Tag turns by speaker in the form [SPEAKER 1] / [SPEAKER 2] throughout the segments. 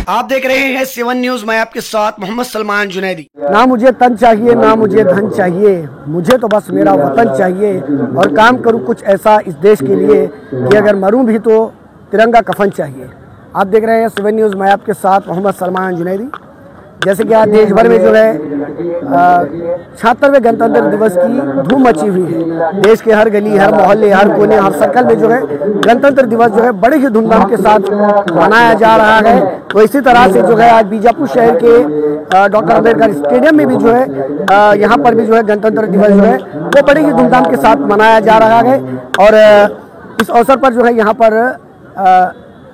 [SPEAKER 1] ना मुझे तन चाहिए ना मुझे धन चाहिए, मुझे तो बस मेरा वतन चाहिए और काम करूं कुछ ऐसा इस देश के लिए कि अगर मरूं भी तो तिरंगा कफन चाहिए। आप देख रहे हैं 7 न्यूज। मैं आपके साथ मोहम्मद सलमान जुनैदी। जैसे कि आज देश भर में जो है 76वें गणतंत्र दिवस की धूम मची हुई है। देश के हर गली, हर मोहल्ले, हर कोने, हर सर्कल में जो है गणतंत्र दिवस जो है बड़े ही धूमधाम के साथ मनाया जा रहा है। तो इसी तरह से जो है आज बीजापुर शहर के डॉक्टर अम्बेडकर स्टेडियम में भी जो है यहाँ पर भी जो है गणतंत्र दिवस जो है वो बड़े ही धूमधाम के साथ मनाया जा रहा है। और इस अवसर पर जो है यहाँ पर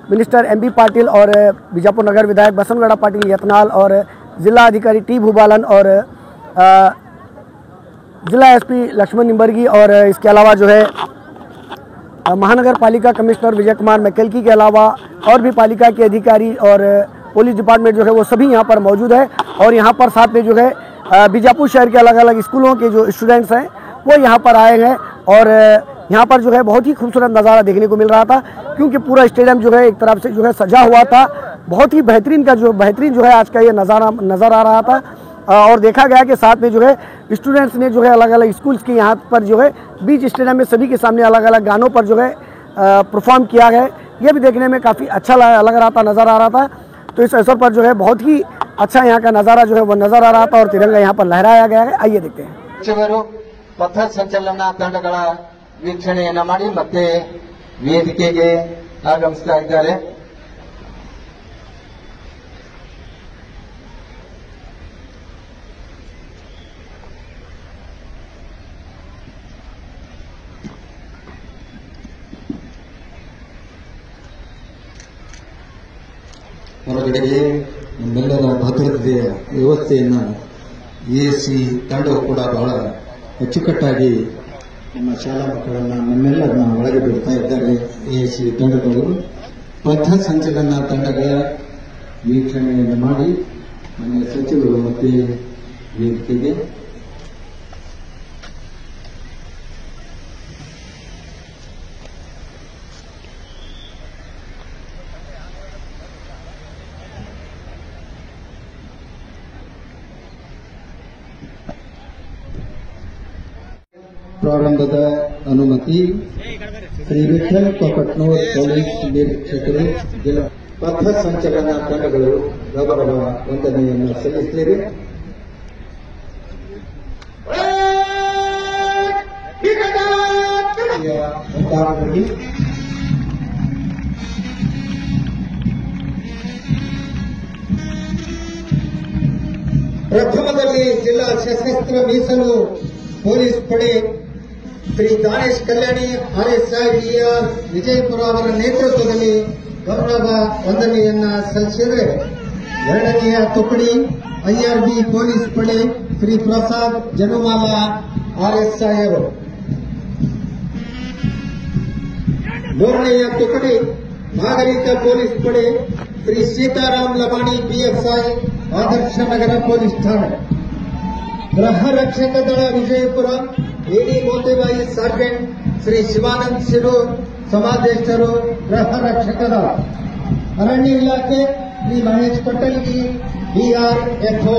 [SPEAKER 1] मिनिस्टर एमबी पाटिल और बीजापुर नगर विधायक बसंतगौड़ा पाटिल यत्नाल और जिला अधिकारी टी भूबालन और जिला एसपी लक्ष्मण निंबर्गी और इसके अलावा जो है महानगर पालिका कमिश्नर विजय कुमार मैकेलकी के अलावा और भी पालिका के अधिकारी और पुलिस डिपार्टमेंट जो है वो सभी यहाँ पर मौजूद है। और यहाँ पर साथ में जो है बीजापुर शहर के अलग अलग स्कूलों के जो स्टूडेंट्स हैं वो यहाँ पर आए हैं। और यहाँ पर जो है बहुत ही खूबसूरत नज़ारा देखने को मिल रहा था, क्योंकि पूरा स्टेडियम जो है एक तरफ से जो है सजा हुआ था। बहुत ही बेहतरीन जो है आज का ये नज़ारा नज़र आ रहा था। और देखा गया कि साथ में जो है स्टूडेंट्स ने जो है अलग अलग स्कूल्स के यहाँ पर जो है बीच स्टेडियम में सभी के सामने अलग अलग गानों पर जो है परफॉर्म किया गया। ये भी देखने में काफ़ी अच्छा लग रहा था, नज़र आ रहा था। तो इस अवसर पर जो है बहुत ही अच्छा यहाँ का नज़ारा जो है वो नज़र आ रहा था और तिरंगा यहाँ पर लहराया गया है। आइए देखते हैं।
[SPEAKER 2] ಪಥ ಸಂಚಲನ ತಂಡಗಳ ವೀಕ್ಷಣೆಯನ್ನ ಮಾಡಿ ಮತ್ತೆ ವೇದಿಕೆಗೆ ಆಗಮಿಸ್ತಾ ಇದ್ದಾರೆ.
[SPEAKER 3] ಹೊರಗಡೆಗೆ ನಮ್ಮೆಲ್ಲರ ಭದ್ರತೆಯ ವ್ಯವಸ್ಥೆಯನ್ನ ಎಸಿ ತಂಡವು ಕೂಡ ಬಹಳ ಅಚ್ಚುಕಟ್ಟಾಗಿ ನಮ್ಮ ಶಾಲಾ ಮಕ್ಕಳನ್ನ ನಮ್ಮೆಲ್ಲರನ್ನ ಒಳಗೆ ಬಿಡ್ತಾ ಇದ್ದಾರೆ. ಎಸಿ ತಂಡಗಳು ಪಥ ಸಂಚಲನ ತಂಡಗಳ ವೀಕ್ಷಣೆಯನ್ನು ಮಾಡಿ ನಮ್ಮ ಸಚಿವರು ಮತ್ತೆ ವೇದಿಕೆಗೆ ಪ್ರಾರಂಭದ ಅನುಮತಿ ಶ್ರೀ ವಿಠಲ್ ಕೊಕಟ್ನೂರ್ ಪೊಲೀಸ್ ನಿರೀಕ್ಷಕರು ಜಿಲ್ಲಾ ಪಥ ಸಂಚಲನ ತಂಡಗಳು ಗೌರವ ವಂದನೆಯನ್ನು ಸಲ್ಲಿಸುತ್ತೇವೆ. ಪ್ರಥಮದಲ್ಲಿ ಜಿಲ್ಲಾ ಸಶಸ್ತ್ರ ಮೀಸಲು ಪೊಲೀಸ್ ಪಡೆ ಶ್ರೀ ದಾನೇಶ್ ಕಲ್ಯಾಣಿ ಆರ್ಎಸ್ಐ ಬಿಆರ್ ವಿಜಯಪುರ ಅವರ ನೇತೃತ್ವದಲ್ಲಿ ಗೌರವ ವಂದನೆಯನ್ನ ಸಲ್ಲಿಸಿದರೆ, ಎರಡನೆಯ ತುಕಡಿ ಐಆರ್ಬಿ ಪೊಲೀಸ್ ಪಡೆ ಶ್ರೀ ಪ್ರಸಾದ್ ಜನುಮಾಲ ಆರ್ಎಸ್ಐ ಅವರು, ಮೂರನೆಯ ತುಕಡಿ ನಾಗರಿಕ ಪೊಲೀಸ್ ಪಡೆ ಶ್ರೀ ಸೀತಾರಾಮ್ ಲಮಾಣಿ ಪಿಎಸ್ಐ ಆದರ್ಶ ನಗರ ಪೊಲೀಸ್ ಠಾಣೆ, ಗೃಹ ರಕ್ಷಕ ದಳ ವಿಜಯಪುರ ಎಡಿ ಮೋತಿಬಾಯಿ ಸಾರ್ಜೆಂಟ್ ಶ್ರೀ ಶಿವಾನಂದ್ ಶಿರೂರ್ ಸಮಾದೇಶರು ಗೃಹ ರಕ್ಷಕ ದಳ, ಅರಣ್ಯ ಇಲಾಖೆ ಶ್ರೀ ಮಹೇಶ್ ಪಟೇಲ್ಗಿ ಬಿಆರ್ಎಫ್ಒ.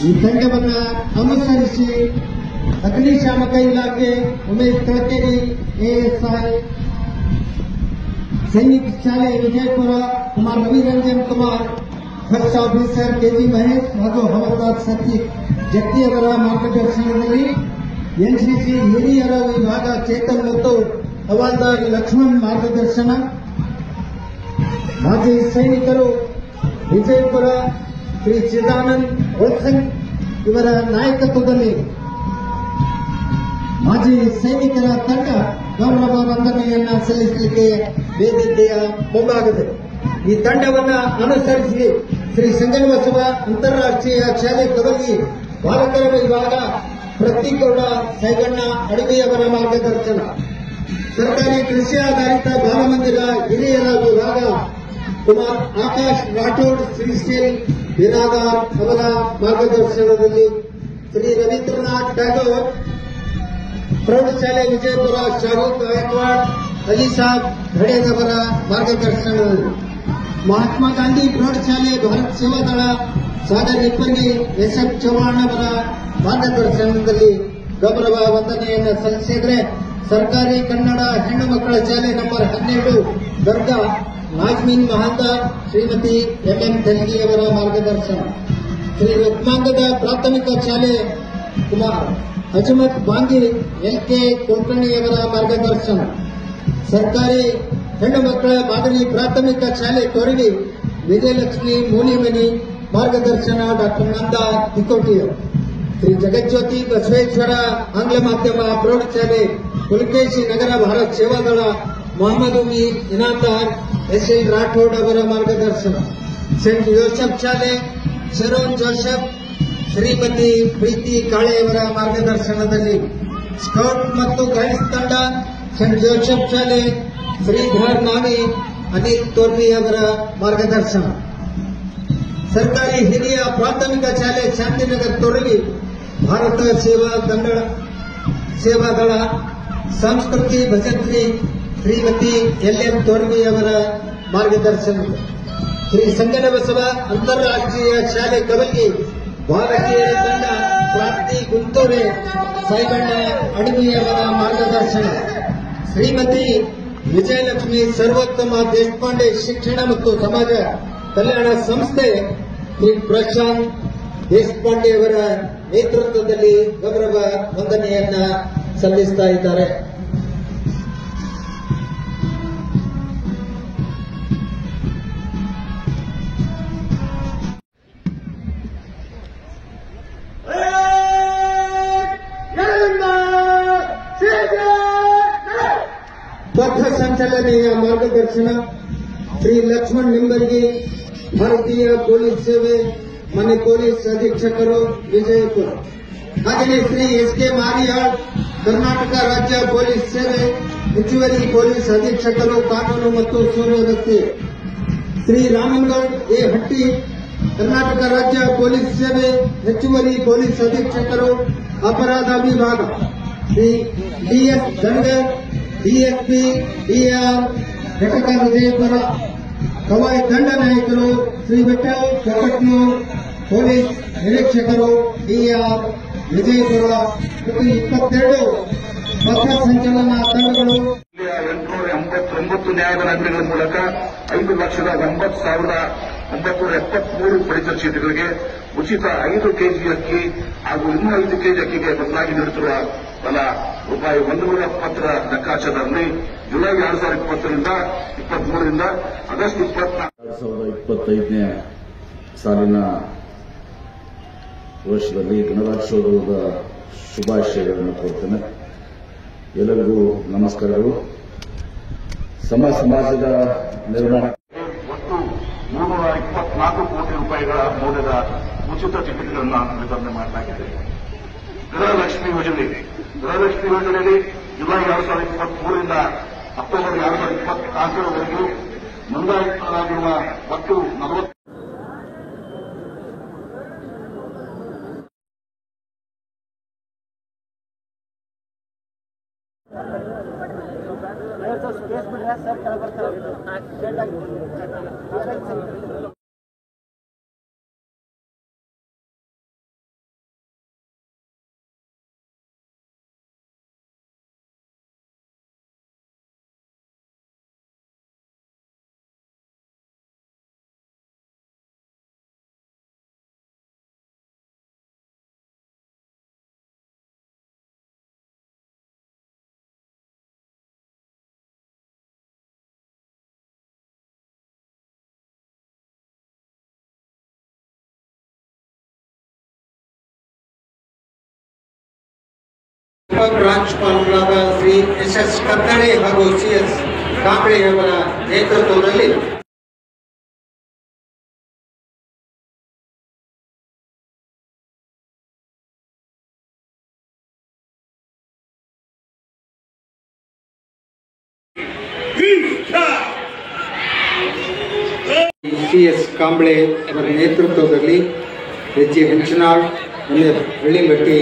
[SPEAKER 3] ಈ ತಂಡವನ್ನು ಅನುಸರಿಸಿ ಅಗ್ನಿಶಾಮಕ ಇಲಾಖೆ ಉಮೇಶ್ ಕಳಕೇರಿ ಎಎಸ್ಐ, ಸೈನಿಕ ಶಾಲೆ Vijayapura Kumar Raviranjan Kumar, first officer KG Mahesh ಹಾಗೂ ಹವಾಲ್ದಾರ್ ಸತೀಶ್ ಜಟ್ಟಿ ಅವರ ಮಾರ್ಗದರ್ಶನದಲ್ಲಿ ಎನ್ಸಿಸಿ ಹಿರಿಯರ ವಿಭಾಗ ಚೇತನ್ ಮತ್ತು ಹವಾಲ್ದಾರ್ ಲಕ್ಷ್ಮಣ್ ಮಾರ್ಗದರ್ಶನ, ಮಾಜಿ ಸೈನಿಕರು ವಿಜಯಪುರ ಶ್ರೀ ಚಿದಾನಂದ್ ವತ್ಸನ್ ಇವರ ನಾಯಕತ್ವದಲ್ಲಿ ಮಾಜಿ ಸೈನಿಕರ ತಂಡ ಗೌರವ ವಂದನೆಯನ್ನ ಸಲ್ಲಿಸಲಿಕ್ಕೆ ವೇದಿಕೆಯ ಮುಂಭಾಗದಲ್ಲಿ ಈ ತಂಡವನ್ನು ಅನುಸರಿಸಿ ಶ್ರೀ ಸಂಗನಬಸವ ಅಂತಾರಾಷ್ಟ್ರೀಯ ಶಾಲೆ ಕವಲಿ ಬಾಲಕರ ವಿಭಾಗ ಪ್ರತಿಗೌಡ ಸೈಗಣ್ಣ ಅಡವಿಯವರ ಮಾರ್ಗದರ್ಶನ, ಸರ್ಕಾರಿ ಕೃಷಿ ಆಧಾರಿತ ಬಾಲಮಂದಿರ ಹಿರಿಯರ ವಿಭಾಗ ಕುಮಾರ್ ಆಕಾಶ್ ರಾಠೋಡ್ ಶ್ರೀಶೈಲ್ ಬಿರಾದಾರ್ ಅವರ ಮಾರ್ಗದರ್ಶನದಲ್ಲಿ ಶ್ರೀ ರವೀಂದ್ರನಾಥ್ ಟ್ಯಾಗೋರ್ ಪ್ರೌಢಶಾಲೆ ವಿಜಯಪುರ ಶಾರೂಕ್ ಗಾಯಕ್ವಾಡ್ ಅಲಿ ಸಾಬ್ ಧಡೇದವರ ಮಾರ್ಗದರ್ಶನದಲ್ಲಿ ಮಹಾತ್ಮ ಗಾಂಧಿ ಪ್ರೌಢಶಾಲೆ ಭಾರತ ಸೇವಾದಳ ಸಾಗರ್ ನಿಪ್ಪರ್ಗಿ ಎಸ್ಎಫ್ ಚೌಹಾಣ್ ಅವರ ಮಾರ್ಗದರ್ಶನದಲ್ಲಿ ಗೌರವ ವಂದನೆಯನ್ನು ಸಲ್ಲಿಸಿದರೆ ಸರ್ಕಾರಿ ಕನ್ನಡ ಹೆಣ್ಣು ಮಕ್ಕಳ ಶಾಲೆ ನಂಬರ್ 12 ದರ್ಗಾ ನಾಜ್ಮೀನ್ ಮಹಾಂದಾರ್ ಶ್ರೀಮತಿ ಎಂಎಂ ತೆಲ್ಗಿ ಅವರ ಮಾರ್ಗದರ್ಶನ. ಶ್ರೀ ಲಕ್ಮಾಂಗದ ಪ್ರಾಥಮಿಕ ಶಾಲೆ ಕುಮಾರ್ ಅಜಮತ್ ಬಾಂಗಿ ಎಲ್ಕೆ ಕುಲಕರ್ಣಿಯವರ ಮಾರ್ಗದರ್ಶನ. ಸರ್ಕಾರಿ ಹೆಣ್ಣು ಮಕ್ಕಳ ಮಾದರಿ ಪ್ರಾಥಮಿಕ ಶಾಲೆ ತೊರಗಿ ವಿಜಯಲಕ್ಷ್ಮಿ ಮೂಲಿಮನಿ ಮಾರ್ಗದರ್ಶನ ಡಾಕ್ಟರ್ ನಂದಾ ತಿಕೋಟಿ. ಶ್ರೀ ಜಗಜ್ಯೋತಿ ಬಸವೇಶ್ವರ ಆಂಗ್ಲ ಮಾಧ್ಯಮ ಪ್ರೌಢಶಾಲೆ ಪುಲಕೇಶಿ ನಗರ ಭಾರತ ಸೇವಾದಳ ಮೊಹಮ್ಮದ್ ಉಮಿ ಇನಾಮ್ದಾರ್ ಎಸ್ಎಲ್ ರಾಠೋಡ್ ಅವರ ಮಾರ್ಗದರ್ಶನ. ಸೇಂಟ್ ಜೋಸೆಫ್ ಶಾಲೆ ಶರೋನ್ ಜೋಸೆಫ್ ಶ್ರೀಮತಿ ಪ್ರೀತಿ ಕಾಳೆಯವರ ಮಾರ್ಗದರ್ಶನದಲ್ಲಿ ಸ್ಕೌಟ್ ಮತ್ತು ಗೈಡ್ಸ್ ತಂಡ ಸೇಂಟ್ ಜೋಸೆಫ್ ಶಾಲೆ ಶ್ರೀಧರ್ ನಾವಿ ಅನಿಲ್ ತೋರ್ವಿ ಅವರ ಮಾರ್ಗದರ್ಶನ. ಸರ್ಕಾರಿ ಹಿರಿಯ ಪ್ರಾಥಮಿಕ ಶಾಲೆ ಶಾಂತಿನಗರ್ ತೊರಗಿ ಭಾರತ ಸೇವಾದಳ ಸಂಸ್ಕೃತಿ ಭಜಂತ್ರಿ ಶ್ರೀಮತಿ ಎಲ್ಎಂ ತೋರ್ವಿ ಅವರ ಮಾರ್ಗದರ್ಶನ. ಶ್ರೀ ಸಂಗನಬಸವ ಅಂತಾರಾಷ್ಟ್ರೀಯ ಶಾಲೆ ಕವಲ್ಗಿ ಭಾರತೀಯ ತಂಡ ಪ್ರಾಪ್ತಿ ಗುಂತೂರೆ ಸಾಯಿಬಣ್ಣ ಅಡವಿಯವರ ಮಾರ್ಗದರ್ಶನ. ಶ್ರೀಮತಿ ವಿಜಯಲಕ್ಷ್ಮಿ ಸರ್ವೋತ್ತಮ ದೇಶಪಾಂಡೆ ಶಿಕ್ಷಣ ಮತ್ತು ಸಮಾಜ ಕಲ್ಯಾಣ ಸಂಸ್ಥೆ ಶ್ರೀ ಪ್ರಶಾಂತ್ ದೇಶಪಾಂಡೆ ಅವರ ನೇತೃತ್ವದಲ್ಲಿ ಗೌರವ ವಂದನೆಯನ್ನ ಸಲ್ಲಿಸ್ತಾ ಇದ್ದಾರೆ. ಪಥ ಸಂಚಲನೆಯ ಮಾರ್ಗದರ್ಶನ ಶ್ರೀ ಲಕ್ಷ್ಮಣ್ ನಿಂಬರ್ಗಿ ಭಾರತೀಯ ಪೊಲೀಸ್ ಸೇವೆ ಮನೆ ಪೊಲೀಸ್ ಅಧೀಕ್ಷಕರು ವಿಜಯಪುರ. ಹಾಗೆಯೇ ಶ್ರೀ ಎಸ್ ಕೆ ಮಾರಿಯಾಳ್ ಕರ್ನಾಟಕ ರಾಜ್ಯ ಪೊಲೀಸ್ ಸೇವೆ ಹೆಚ್ಚುವರಿ ಪೊಲೀಸ್ ಅಧೀಕ್ಷಕರು ಕಾನೂನು ಮತ್ತು ಸುವ್ಯವಸ್ಥೆ. ಶ್ರೀ ರಾಮನ್ಗೌಡ್ ಎ ಹಟ್ಟಿ ಕರ್ನಾಟಕ ರಾಜ್ಯ ಪೊಲೀಸ್ ಸೇವೆ ಹೆಚ್ಚುವರಿ ಪೊಲೀಸ್ ಅಧೀಕ್ಷಕರು ಅಪರಾಧ ವಿಭಾಗ. Shri DS Dhankhar DSP D R ಘಟಕ ವಿಜಯಪುರ. ಕವಾಯ್ ದಂಡ ನಾಯಕರು ಶ್ರೀ ವಿಠಲ್ ಕಕಟ್ನೂರ್ ಪೊಲೀಸ್ ನಿರೀಕ್ಷಕರು ಡಿಆರ್ ವಿಜಯಪುರ. 22 ಪಥ ಸಂಚಲನ ತಂಡಗಳು
[SPEAKER 4] 889 ನ್ಯಾಯದಾನ ಮೂಲಕ 5,90,973 ಪಡಿತರ ಚೀಟಿಗಳಿಗೆ ಉಚಿತ 5 ಕೆಜಿ ಅಕ್ಕಿ ಹಾಗೂ ಇನ್ನೂ 5 ಕೆಜಿ ಅಕ್ಕಿಗೆ ಬದಲಾಗಿ ನೀಡುತ್ತಿರುವ ರೂಪಾಯಿ 170 ಲೆಕ್ಕಾಚಾರದಲ್ಲಿ ಜುಲೈ 2020ರಿಂದ 23ರಿಂದ ಆಗಸ್ಟ್
[SPEAKER 5] 2025ನೇ ಸಾಲಿನ ವರ್ಷದಲ್ಲಿ ಗಣರಾಜ್ಯೋತ್ಸವದ ಶುಭಾಶಯಗಳನ್ನು ಕೋರ್ತೇನೆ. ಎಲ್ಲರಿಗೂ ನಮಸ್ಕಾರಗಳು. ಸಮಾಜದ ನಿರ್ಮಾಣ
[SPEAKER 4] ಒಟ್ಟು 324 ಕೋಟಿ ರೂಪಾಯಿಗಳ ಮೌಲ್ಯದ ಉಚಿತ ಟಿಕೆಟ್ಗಳನ್ನು ವಿತರಣೆ ಮಾಡಲಾಗಿದೆ. ಗೃಹಲಕ್ಷ್ಮಿ ಯೋಜನೆಯಲ್ಲಿ ಜುಲೈ 2023ರಿಂದ ಅಕ್ಟೋಬರ್ 2024ರವರೆಗೂ ನೋಂದಾಯಿಸಲಾಗಿರುವ ಒಟ್ಟು 40ಪ್ರಾಂಶುಪಾಲರಾದ
[SPEAKER 3] ಶ್ರೀ ಎಸ್ ಕತ್ತಳೆ ಹಾಗೂ ಸಿಎಸ್ ಕಾಂಬಳೆಯವರ ನೇತೃತ್ವದಲ್ಲಿ ಸಿಎಸ್ ಕಾಂಬಳೆ ಅವರ ನೇತೃತ್ವದಲ್ಲಿ ಎಚ್ ಜಿ ಹಂಚನಾಳ್ ಹಳ್ಳಿಮಟ್ಟಿ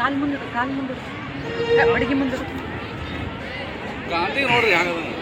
[SPEAKER 6] ಕಾಲು ಮುಂದೆ ಅಡುಗೆ ಮುಂದೆ
[SPEAKER 7] ಗಾಂಧಿ ನೋಡ್ರಿ ಹಂಗದ